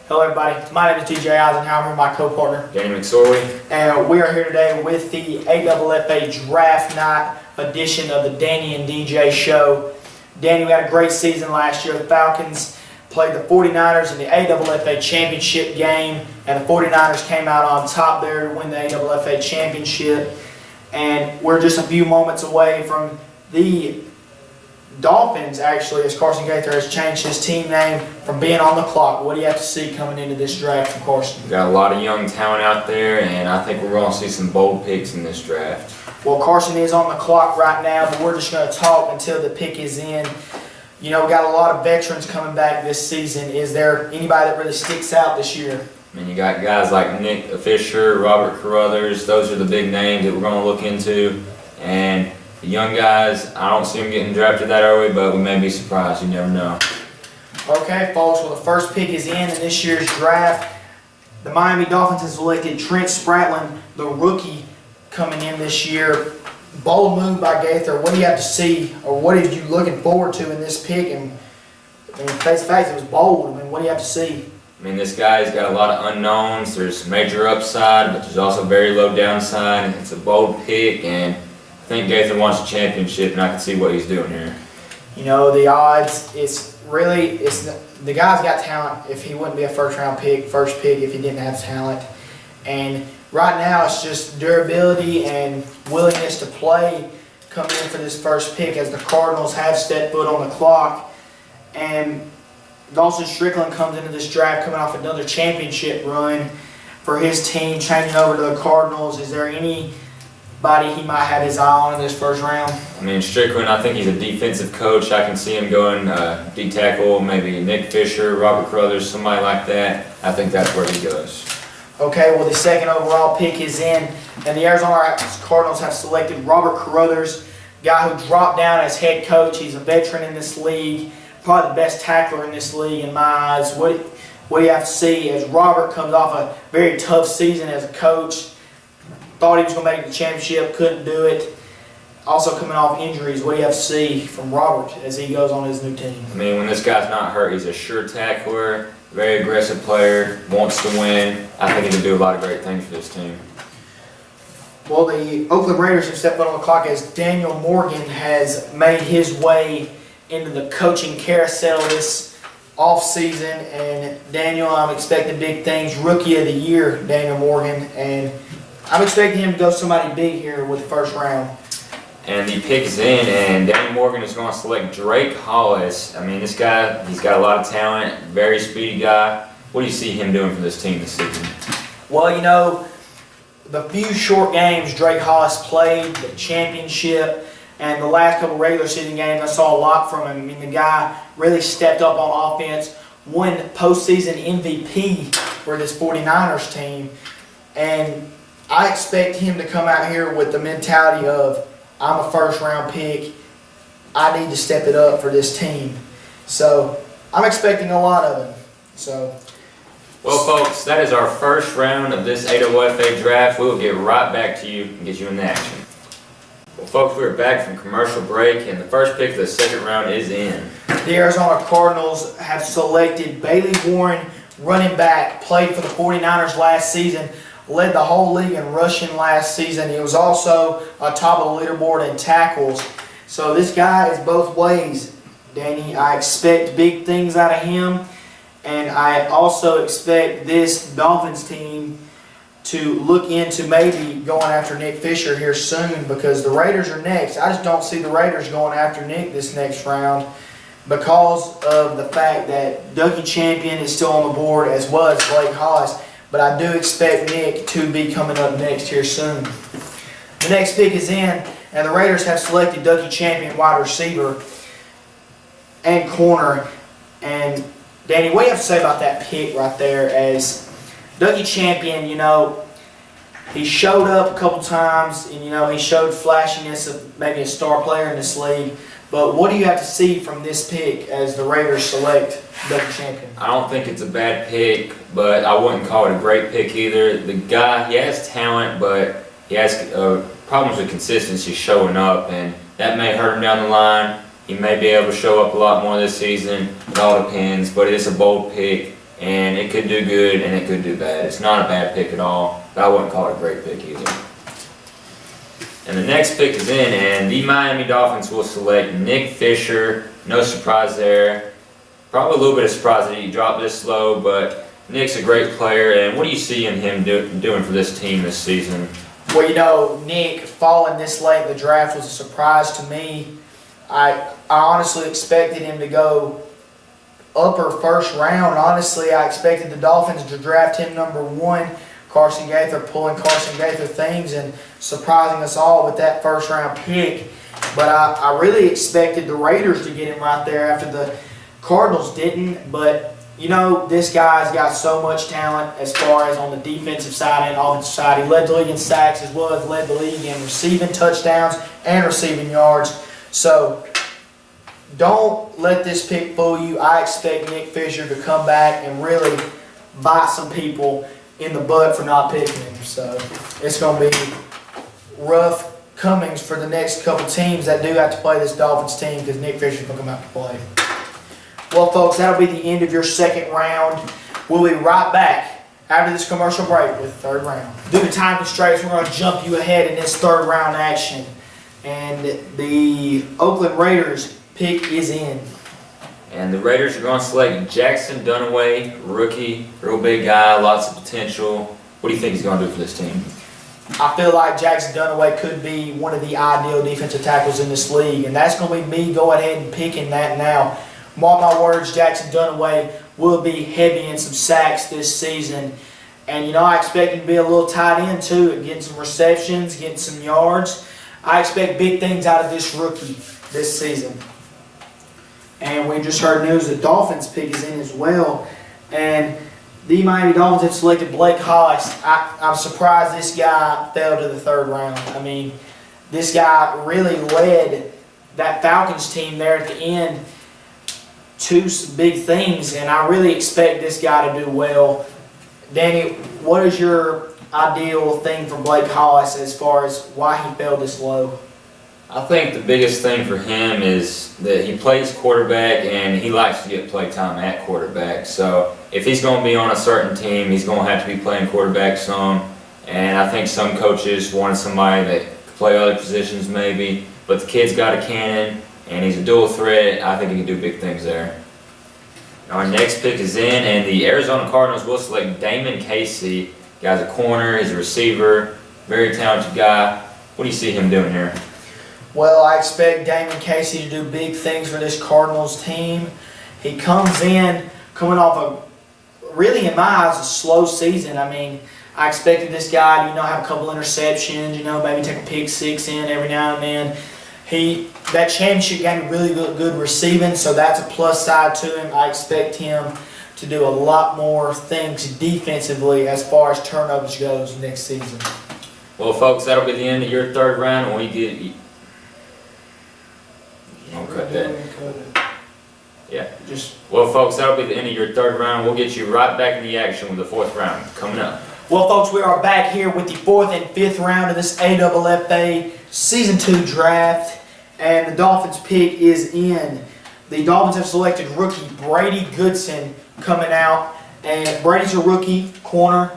Hello everybody, my name is DJ Eisenhower, my co-partner. Danny McSorely. And we are here today with the AFFA Draft Night edition of the Danny and DJ show. Danny, we had a great season last year. The Falcons played the 49ers in the AFFA championship game, and the 49ers came out on top there to win the AFFA championship. And we're just a few moments away from the Dolphins, actually, as Carson Gaither has changed his team name from being on the clock. What do you have to see coming into this draft from Carson? We've got a lot of young talent out there, and I think we're going to see some bold picks in this draft. Well, Carson is on the clock right now, but we're just going to talk until the pick is in. You know, we got a lot of veterans coming back this season. Is there anybody that really sticks out this year? I mean, you got guys like Nick Fisher, Robert Carruthers. Those are the big names that we're going to look into. And the young guys, I don't see them getting drafted that early, but we may be surprised. You never know. Okay, folks, well, the first pick is in this year's draft. The Miami Dolphins has selected Trent Spratlin, the rookie, coming in this year. Bold move by Gaither. What do you have to see, or what are you looking forward to in this pick? And I mean, face to face, it was bold. I mean, what do you have to see? I mean, this guy's got a lot of unknowns. There's major upside, but there's also very low downside. It's a bold pick, and I think Gaither wants a championship, and I can see what he's doing here. You know, the odds, the guy's got talent. If he wouldn't be a first pick if he didn't have talent. And right now it's just durability and willingness to play coming in for this first pick, as the Cardinals have stepped foot on the clock. And Dawson Strickland comes into this draft coming off another championship run for his team, changing over to the Cardinals. Is there anybody he might have his eye on in this first round? I mean, Strickland, I think he's a defensive coach. I can see him going D-tackle, maybe Nick Fisher, Robert Carruthers, somebody like that. I think that's where he goes. Okay, well, the second overall pick is in, and the Arizona Cardinals have selected Robert Carruthers, guy who dropped down as head coach. He's a veteran in this league, probably the best tackler in this league in my eyes. What do you have to see as Robert comes off a very tough season as a coach? Thought he was going to make the championship, couldn't do it. Also coming off injuries, what do you have to see from Robert as he goes on his new team? I mean, when this guy's not hurt, he's a sure tackler, very aggressive player, wants to win. I think he can do a lot of great things for this team. Well, the Oakland Raiders have stepped on the clock as Daniel Morgan has made his way into the coaching carousel this offseason. And Daniel, I'm expecting big things. Rookie of the Year, Daniel Morgan. And I'm expecting him to go somebody big here with the first round. And the pick is in, and Danny Morgan is going to select Drake Hollis. I mean, this guy, he's got a lot of talent, very speedy guy. What do you see him doing for this team this season? Well, you know, the few short games Drake Hollis played, the championship, and the last couple regular season games, I saw a lot from him. I mean, the guy really stepped up on offense, won postseason MVP for this 49ers team, and I expect him to come out here with the mentality of, I'm a first-round pick. I need to step it up for this team. So I'm expecting a lot of him. Well, folks, that is our first round of this AFFA draft. We will get right back to you and get you in the action. Well, folks, we're back from commercial break, and the first pick of the second round is in. The Arizona Cardinals have selected Bailey Warren, running back, played for the 49ers last season. Led the whole league in rushing last season. He was also top of the leaderboard in tackles. So this guy is both ways, Danny. I expect big things out of him. And I also expect this Dolphins team to look into maybe going after Nick Fisher here soon, because the Raiders are next. I just don't see the Raiders going after Nick this next round because of the fact that Ducky Champion is still on the board, as well as Blake Hollis. But I do expect Nick to be coming up next here soon. The next pick is in, and the Raiders have selected Ducky Champion, wide receiver and corner. And Danny, what do you have to say about that pick right there? As Ducky Champion, you know, he showed up a couple times, and you know, he showed flashiness of maybe a star player in this league. But what do you have to see from this pick as the Raiders select Ducky Champion? I don't think it's a bad pick, but I wouldn't call it a great pick either. The guy, he has talent, but he has problems with consistency showing up, and that may hurt him down the line. He may be able to show up a lot more this season. It all depends, but it is a bold pick. and it could do good and it could do bad. It's not a bad pick at all, but I wouldn't call it a great pick either. And the next pick is in, and the Miami Dolphins will select Nick Fisher. No surprise there. Probably a little bit of surprise that he dropped this low, but Nick's a great player, and what do you see in him doing for this team this season? Well, Nick falling this late in the draft was a surprise to me. I honestly expected him to go upper first round. Honestly, I expected the Dolphins to draft him number 1. Carson Gaither pulling Carson Gaither things and surprising us all with that first round pick. But I really expected the Raiders to get him right there after the Cardinals didn't. But, this guy's got so much talent as far as on the defensive side and offensive side. He led the league in sacks as well as led the league in receiving touchdowns and receiving yards. So don't let this pick fool you. I expect Nick Fisher to come back and really bite some people in the butt for not picking him. So it's going to be rough comings for the next couple teams that do have to play this Dolphins team because Nick Fisher's going to come out to play. Well, folks, that'll be the end of your second round. We'll be right back after this commercial break with the third round. Due to time constraints, we're going to jump you ahead in this third round action. And the Oakland Raiders pick is in. And the Raiders are going to select Jackson Dunaway, rookie, real big guy, lots of potential. What do you think he's going to do for this team? I feel like Jackson Dunaway could be one of the ideal defensive tackles in this league, and that's going to be me going ahead and picking that now. Mark my words, Jackson Dunaway will be heavy in some sacks this season. And, I expect him to be a little tight end, too, getting some receptions, getting some yards. I expect big things out of this rookie this season. And we just heard news the Dolphins pick is in as well. And the Miami Dolphins have selected Blake Hollis. I'm surprised this guy fell to the third round. I mean, this guy really led that Falcons team there at the end to some big things, and I really expect this guy to do well. Danny, what is your ideal thing for Blake Hollis as far as why he fell this low? I think the biggest thing for him is that he plays quarterback and he likes to get play time at quarterback. So if he's going to be on a certain team, he's going to have to be playing quarterback some. And I think some coaches wanted somebody that could play other positions maybe. But the kid's got a cannon and he's a dual threat. I think he can do big things there. Our next pick is in, and the Arizona Cardinals will select Damon Casey. Guy's a corner, he's a receiver, very talented guy. What do you see him doing here? Well, I expect Damon Casey to do big things for this Cardinals team. He comes in coming off really in my eyes, a slow season. I mean, I expected this guy to, have a couple interceptions, maybe take a pick six in every now and then. That championship game really good receiving, so that's a plus side to him. I expect him to do a lot more things defensively as far as turnovers goes next season. Well, folks, that'll be the end of your third round. When we get, don't cut that. Yeah. Well, folks, that'll be the end of your third round. We'll get you right back in the action with the fourth round coming up. Well, folks, we are back here with the fourth and fifth round of this AFFA Season 2 draft, and the Dolphins pick is in. The Dolphins have selected rookie Brady Goodson coming out, and Brady's a rookie, corner,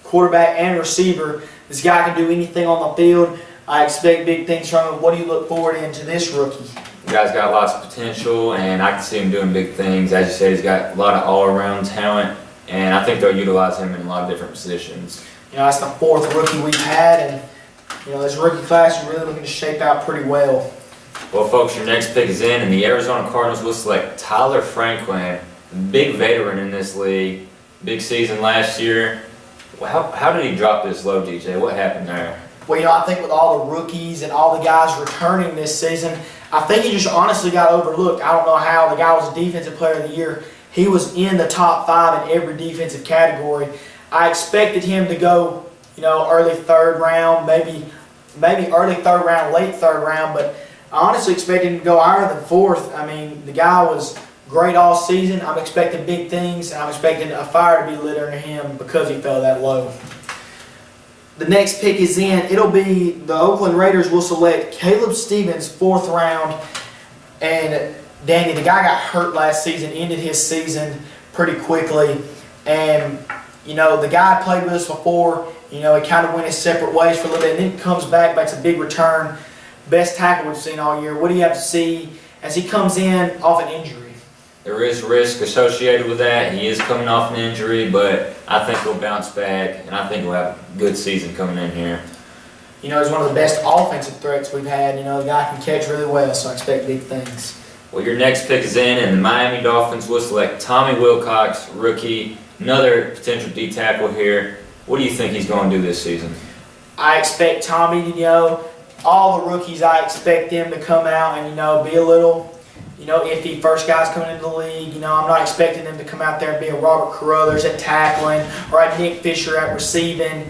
quarterback, and receiver. This guy can do anything on the field. I expect big things from him. What do you look forward into this rookie? The guy's got lots of potential, and I can see him doing big things. As you said, he's got a lot of all-around talent, and I think they'll utilize him in a lot of different positions. That's the fourth rookie we've had, and this rookie class is really looking to shape out pretty well. Well, folks, your next pick is in, and the Arizona Cardinals will select Tyler Franklin, big veteran in this league, big season last year. How did he drop this low, DJ? What happened there? Well, I think with all the rookies and all the guys returning this season, I think he just honestly got overlooked. I don't know how. The guy was a defensive player of the year. He was in the top 5 in every defensive category. I expected him to go, early third round, maybe early third round, late third round, but I honestly expected him to go higher than fourth. I mean, the guy was great all season. I'm expecting big things, and I'm expecting a fire to be lit under him because he fell that low. The next pick is in. It'll be the Oakland Raiders will select Caleb Stevens, 4th round. And Danny, the guy got hurt last season, ended his season pretty quickly. And, you know, the guy played with us before. You know, he kind of went his separate ways for a little bit, and then comes back, makes a big return. Best tackle we've seen all year. What do you have to see as he comes in off an injury? There is risk associated with that. He is coming off an injury, but I think he'll bounce back, and I think he'll have a good season coming in here. You know, he's one of the best offensive threats we've had. You know, the guy can catch really well, so I expect big things. Well, your next pick is in, and the Miami Dolphins will select Tommy Wilcox, rookie, another potential D tackle here. What do you think he's going to do this season? I expect Tommy to, you know, all the rookies, I expect them to come out and, you know, be a little, you know, iffy. First guys coming into the league, you know, I'm not expecting them to come out there and be a Robert Carruthers at tackling, or a Nick Fisher at receiving,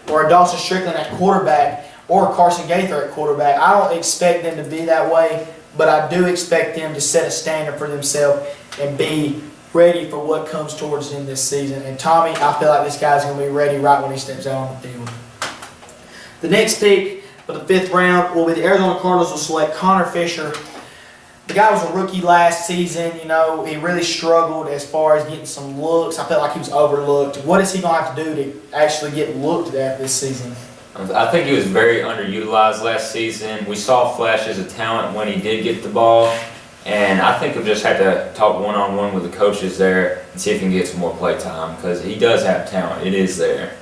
or a Dawson Strickland at quarterback, or a Carson Gaither at quarterback. I don't expect them to be that way, but I do expect them to set a standard for themselves and be ready for what comes towards them this season. And Tommy, I feel like this guy's going to be ready right when he steps out on the field. The next pick for the 5th round will be the Arizona Cardinals will select Connor Fisher. The guy was a rookie last season. You know, he really struggled as far as getting some looks. I felt like he was overlooked. What is he going to have to do to actually get looked at this season? I think he was very underutilized last season. We saw flashes of talent when he did get the ball, and I think he'll just have to talk one-on-one with the coaches there and see if he can get some more play time, because he does have talent. It is there.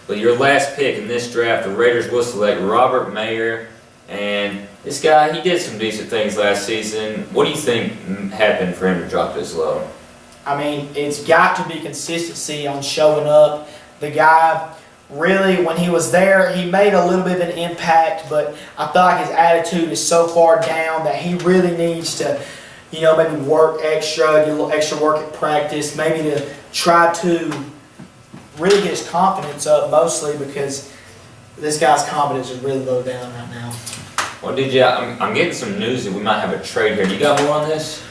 But your last pick in this draft, the Raiders will select Robert Mayer, and this guy, he did some decent things last season. What do you think happened for him to drop this low? I mean, it's got to be consistency on showing up. The guy, really, when he was there, he made a little bit of an impact, but I feel like his attitude is so far down that he really needs to, you know, maybe work extra, get a little extra work at practice, maybe to try to really get his confidence up, mostly because this guy's confidence is really low down right now. Well, I'm getting some news that we might have a trade here. Do you got more on this?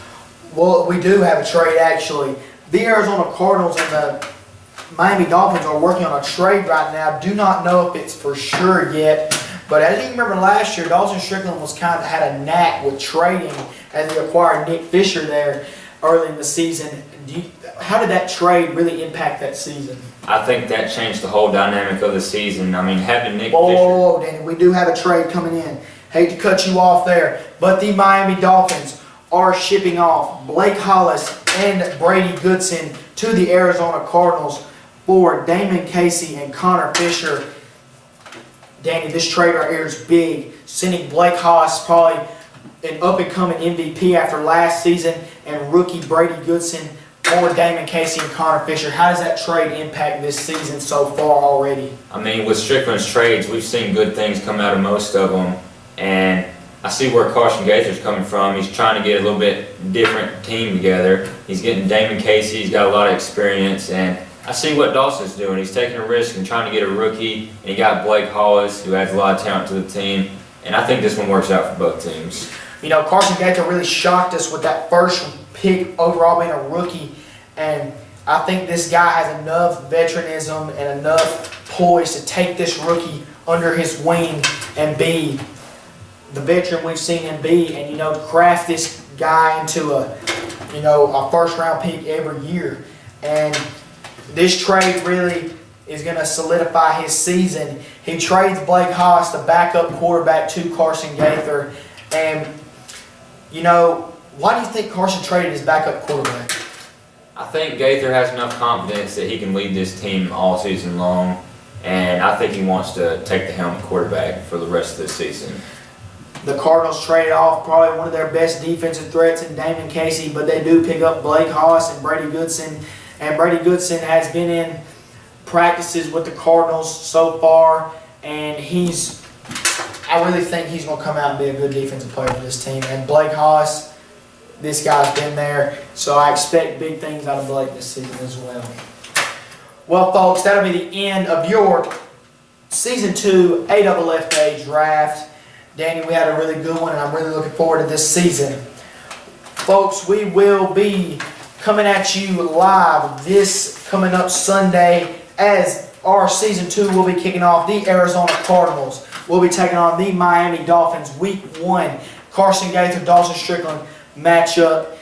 Well, we do have a trade, actually. The Arizona Cardinals and the Miami Dolphins are working on a trade right now. Do not know if it's for sure yet. But as you remember last year, Dawson Strickland had a knack with trading as he acquired Nick Fisher there early in the season. How did that trade really impact that season? I think that changed the whole dynamic of the season. I mean, having Nick Fisher. Whoa, Danny, we do have a trade coming in. Hate to cut you off there, but the Miami Dolphins are shipping off Blake Hollis and Brady Goodson to the Arizona Cardinals for Damon Casey and Connor Fisher. Danny, this trade right here is big. Sending Blake Hollis, probably an up-and-coming MVP after last season, and rookie Brady Goodson for Damon Casey and Connor Fisher. How does that trade impact this season so far already? I mean, with Strickland's trades, we've seen good things come out of most of them. And I see where Carson Gaither's coming from. He's trying to get a little bit different team together. He's getting Damon Casey. He's got a lot of experience. And I see what Dawson's doing. He's taking a risk and trying to get a rookie. And he got Blake Hollis, who adds a lot of talent to the team. And I think this one works out for both teams. You know, Carson Gaither really shocked us with that first pick overall being a rookie. And I think this guy has enough veteeranism and enough poise to take this rookie under his wing and be the veteran we've seen him be, and, you know, craft this guy into a first round pick every year. And this trade really is going to solidify his season. He trades Blake Hollis, the backup quarterback, to Carson Gaither. And, you know, why do you think Carson traded his backup quarterback? I think Gaither has enough confidence that he can lead this team all season long. And I think he wants to take the helm quarterback for the rest of this season. The Cardinals traded off probably one of their best defensive threats in Damon Casey, but they do pick up Blake Hollis and Brady Goodson. And Brady Goodson has been in practices with the Cardinals so far, and I really think he's going to come out and be a good defensive player for this team. And Blake Hollis, this guy's been there, so I expect big things out of Blake this season as well. Well, folks, that'll be the end of your Season 2 AFFA draft. Danny, we had a really good one, and I'm really looking forward to this season. Folks, we will be coming at you live this coming up Sunday as our Season 2 will be kicking off. The Arizona Cardinals will be taking on the Miami Dolphins Week 1 Carson Gaither, Dawson Strickland matchup.